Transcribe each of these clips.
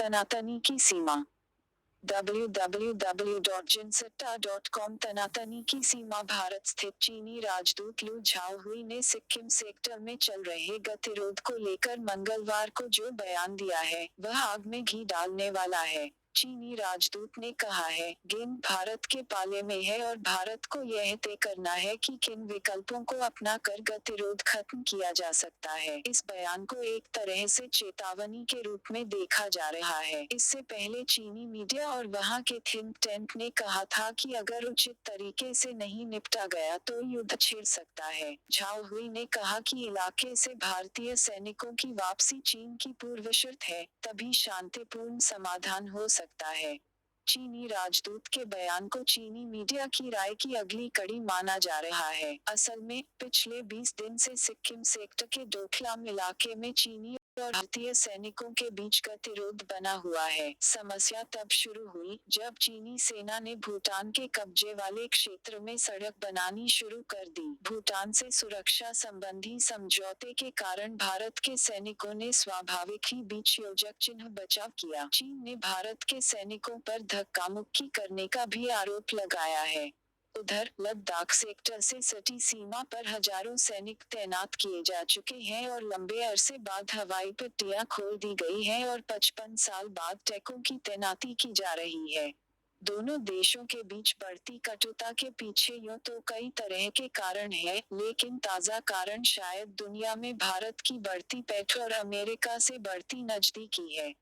तनातनी की सीमा। www.jinsetta.com तनातनी की सीमा। भारत स्थित चीनी राजदूत लू झाओहुई ने सिक्किम सेक्टर में चल रहे गतिरोध को लेकर मंगलवार को जो बयान दिया है, वह आग में घी डालने वाला है। चीनी राजदूत ने कहा है, गेंद भारत के पाले में है और भारत को यह तय करना है कि किन विकल्पों को अपना कर गतिरोध खत्म किया जा सकता है। इस बयान को एक तरह से चेतावनी के रूप में देखा जा रहा है। इससे पहले चीनी मीडिया और वहां के थिंक टैंक ने कहा था कि अगर उचित तरीके से नहीं निपटा गया तो युद्ध छिड़ सकता है। झाओहुई ने कहा कि इलाके से भारतीय सैनिकों की वापसी चीन की पूर्व शर्त है, तभी शांतिपूर्ण समाधान हो सकता है। चीनी राजदूत के बयान को चीनी मीडिया की राय की अगली कड़ी माना जा रहा है। असल में, पिछले 20 दिन से सिक्किम सेक्टर के डोकलाम इलाके में चीनी और भारतीय सैनिकों के बीच गतिरोध बना हुआ है। समस्या तब शुरू हुई, जब चीनी सेना ने भूटान के कब्जे वाले क्षेत्र में सड़क बनानी शुरू कर दी। भूटान से सुरक्षा संबंधी समझौते के कारण भारत के सैनिकों ने स्वाभाविक ही बीच योजक चिन्ह बचाव किया। चीन ने भारत के सैनिकों पर धक्का मुक्की करने का भी आरोप लगाया है। उधर, लद्दाख सेक्टर से सटी सीमा पर हजारों सैनिक तैनात किए जा चुके हैं और लंबे अरसे बाद हवाई पट्टियां खोल दी गई हैं और 55 साल बाद टैंकों की तैनाती की जा रही है। दोनों देशों के बीच बढ़ती कटुता के पीछे यूं तो कई तरह के कारण हैं, लेकिन ताजा कारण शायद दुनिया में भारत की बढ़ती पैठ और अमेरिका से बढ़ती नजदीकी है।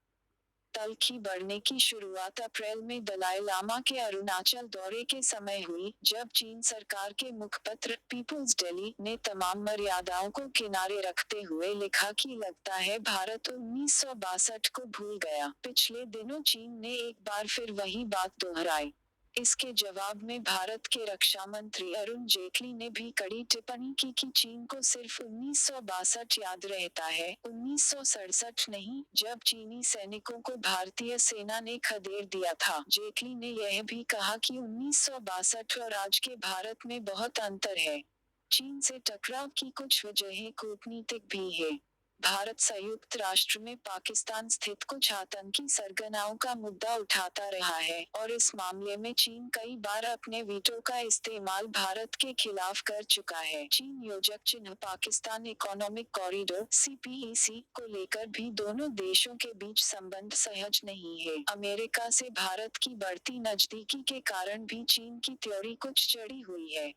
तल्खी बढ़ने की शुरुआत अप्रैल में दलाई लामा के अरुणाचल दौरे के समय हुई, जब चीन सरकार के मुखपत्र पीपुल्स डेली ने तमाम मर्यादाओं को किनारे रखते हुए लिखा कि लगता है भारत 1962 को भूल गया। पिछले दिनों चीन ने एक बार फिर वही बात दोहराई। इसके जवाब में भारत के रक्षा मंत्री अरुण जेटली ने भी कड़ी टिप्पणी की कि चीन को सिर्फ 1962 याद रहता है, 1967 नहीं, जब चीनी सैनिकों को भारतीय सेना ने खदेड़ दिया था। जेटली ने यह भी कहा कि 1962 और आज के भारत में बहुत अंतर है। चीन से टकराव की कुछ वजहें कूटनीतिक भी है। भारत संयुक्त राष्ट्र में पाकिस्तान स्थित कुछ आतंकी सरगनाओं का मुद्दा उठाता रहा है, और इस मामले में चीन कई बार अपने वीटो का इस्तेमाल भारत के खिलाफ कर चुका है। चीन योजक चिन्ह पाकिस्तान इकोनॉमिक कॉरिडोर (CPEC) को लेकर भी दोनों देशों के बीच संबंध सहज नहीं है। अमेरिका से भारत की बढ़ती नजदीकी के कारण भी चीन की थ्योरी कुछ चढ़ी हुई है।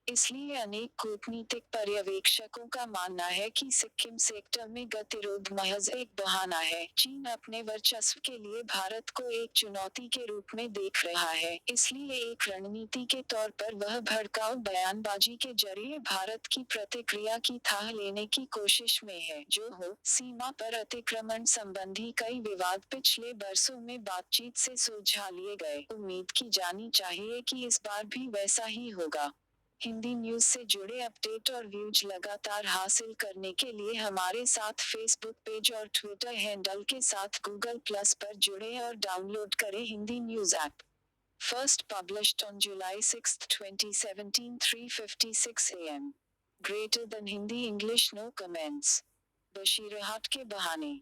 इसलिए अनेक कूटनीतिक पर्यवेक्षकों का मानना है कि सिक्किम सेक्टर में गतिरोध महज एक बहाना है। चीन अपने वर्चस्व के लिए भारत को एक चुनौती के रूप में देख रहा है, इसलिए एक रणनीति के तौर पर वह भड़काऊ बयानबाजी के जरिए भारत की प्रतिक्रिया की थाह लेने की कोशिश में है। जो हो, सीमा पर अतिक्रमण संबंधी कई विवाद पिछले बरसों में बातचीत से सुलझा लिए गए। उम्मीद की जानी चाहिए कि इस बार भी वैसा ही होगा। हिंदी न्यूज से जुड़े अपडेट और व्यूज लगातार हासिल करने के लिए हमारे साथ फेसबुक पेज और ट्विटर हैंडल के साथ गूगल प्लस पर जुड़ें और डाउनलोड करें Hindi news app. First published on July 6, 2017, 3:56 AM। Greater than Hindi English no comments. Basirhat के बहाने।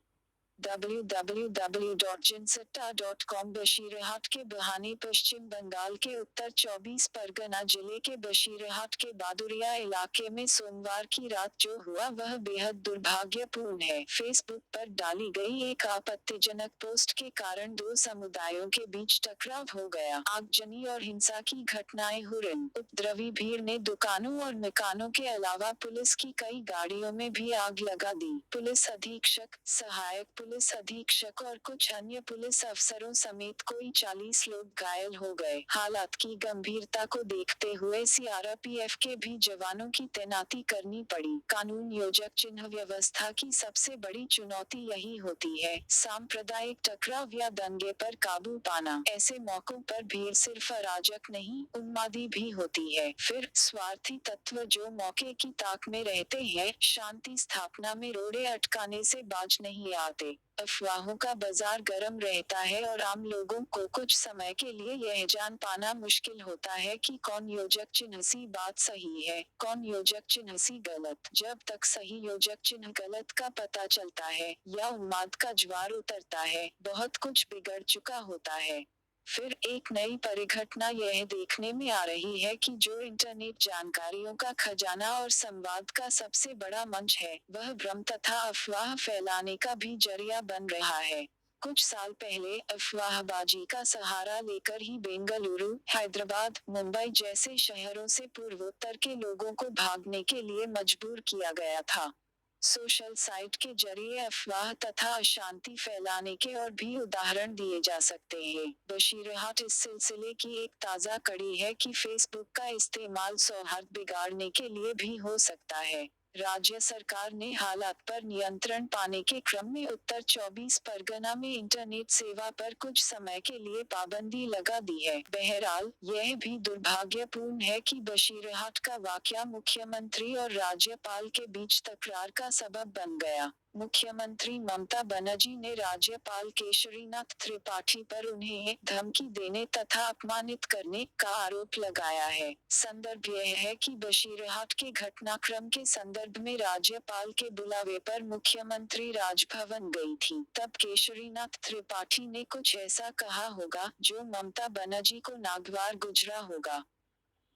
www.jinsetta.com बशीरहाट के बहाने पश्चिम बंगाल के उत्तर 24 परगना जिले के बशीरहाट के बादुरिया इलाके में सोमवार की रात जो हुआ वह बेहद दुर्भाग्यपूर्ण है। फेसबुक पर डाली गई एक आपत्तिजनक पोस्ट के कारण दो समुदायों के बीच टकराव हो गया। आगजनी और हिंसा की घटनाएं हुई। उपद्रवी भीड़ ने दुकानों और मकानों के अलावा पुलिस की कई गाड़ियों में भी आग लगा दी। पुलिस अधीक्षक, सहायक पुलिस अधीक्षक और कुछ अन्य पुलिस अफसरों समेत कोई 40 लोग घायल हो गए। हालात की गंभीरता को देखते हुए CRPF के भी जवानों की तैनाती करनी पड़ी। कानून योजक चिन्ह व्यवस्था की सबसे बड़ी चुनौती यही होती है, सांप्रदायिक टकराव या दंगे पर काबू पाना। ऐसे मौकों पर भीड़ सिर्फ अराजक नहीं, उन्मादी भी होती है। फिर, स्वार्थी तत्व जो मौके की ताक में रहते हैं, शांति स्थापना में रोड़े अटकाने से बाज नहीं आते। अफवाहों का बाजार गर्म रहता है और आम लोगों को कुछ समय के लिए यह जान पाना मुश्किल होता है कि कौन योजक चिन्ह सी बात सही है, कौन योजक चिन्ह सी गलत। जब तक सही योजक चिन्ह गलत का पता चलता है या उन्माद का ज्वार उतरता है, बहुत कुछ बिगड़ चुका होता है। फिर एक नई परिघटना यह देखने में आ रही है कि जो इंटरनेट जानकारियों का खजाना और संवाद का सबसे बड़ा मंच है, वह भ्रम तथा अफवाह फैलाने का भी जरिया बन रहा है। कुछ साल पहले अफवाहबाजी का सहारा लेकर ही बेंगलुरु, हैदराबाद, मुंबई जैसे शहरों से पूर्वोत्तर के लोगों को भागने के लिए मजबूर किया गया था। सोशल साइट के जरिए अफवाह तथा अशांति फैलाने के और भी उदाहरण दिए जा सकते हैं। बशीरहाट इस सिलसिले की एक ताज़ा कड़ी है कि फेसबुक का इस्तेमाल सौहार्द बिगाड़ने के लिए भी हो सकता है। राज्य सरकार ने हालात पर नियंत्रण पाने के क्रम में उत्तर 24 परगना में इंटरनेट सेवा पर कुछ समय के लिए पाबंदी लगा दी है। बहरहाल, यह भी दुर्भाग्यपूर्ण है कि बशीरहाट का वाकया मुख्यमंत्री और राज्यपाल के बीच तकरार का सबब बन गया। मुख्यमंत्री ममता बनर्जी ने राज्यपाल केशरीनाथ त्रिपाठी पर उन्हें धमकी देने तथा अपमानित करने का आरोप लगाया है। संदर्भ यह है कि बशीरहाट के घटनाक्रम के संदर्भ में राज्यपाल के बुलावे पर मुख्यमंत्री राजभवन गई थी। तब केशरीनाथ त्रिपाठी ने कुछ ऐसा कहा होगा जो ममता बनर्जी को नागवार गुजरा होगा।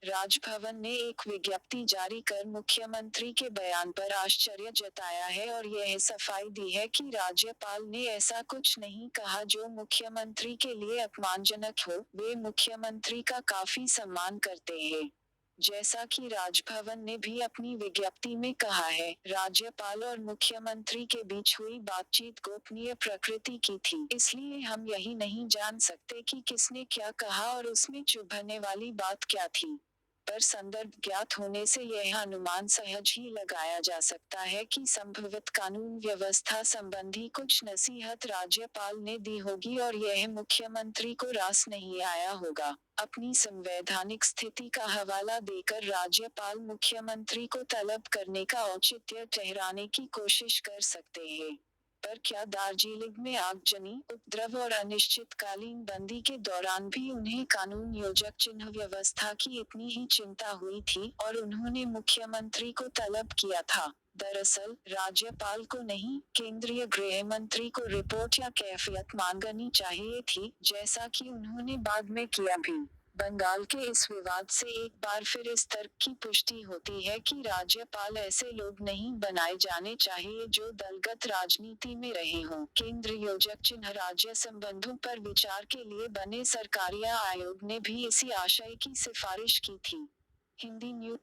राजभवन ने एक विज्ञप्ति जारी कर मुख्यमंत्री के बयान पर आश्चर्य जताया है और यह सफाई दी है कि राज्यपाल ने ऐसा कुछ नहीं कहा जो मुख्यमंत्री के लिए अपमानजनक हो। वे मुख्यमंत्री का काफी सम्मान करते हैं। जैसा कि राजभवन ने भी अपनी विज्ञप्ति में कहा है, राज्यपाल और मुख्यमंत्री के बीच हुई बातचीत गोपनीय प्रकृति की थी, इसलिए हम यही नहीं जान सकते कि किसने क्या कहा और उसमें चुभने वाली बात क्या थी। पर संदर्भ ज्ञात होने से यह अनुमान सहज ही लगाया जा सकता है कि संभवत कानून व्यवस्था संबंधी कुछ नसीहत राज्यपाल ने दी होगी और यह मुख्यमंत्री को रास नहीं आया होगा। अपनी संवैधानिक स्थिति का हवाला देकर राज्यपाल मुख्यमंत्री को तलब करने का औचित्य ठहराने की कोशिश कर सकते हैं। पर क्या दार्जिलिंग में आगजनी, उपद्रव और अनिश्चितकालीन बंदी के दौरान भी उन्हें कानून योजक चिन्ह व्यवस्था की इतनी ही चिंता हुई थी और उन्होंने मुख्यमंत्री को तलब किया था? दरअसल, राज्यपाल को नहीं, केंद्रीय गृह मंत्री को रिपोर्ट या कैफियत मांगनी चाहिए थी, जैसा कि उन्होंने बाद में किया भी। बंगाल के इस विवाद से एक बार फिर इस तर्क की पुष्टि होती है कि राज्यपाल ऐसे लोग नहीं बनाए जाने चाहिए जो दलगत राजनीति में रहे हों। केंद्र योजक चिन्ह राज्य संबंधों पर विचार के लिए बने सरकारिया आयोग ने भी इसी आशय की सिफारिश की थी। हिंदी न्यूज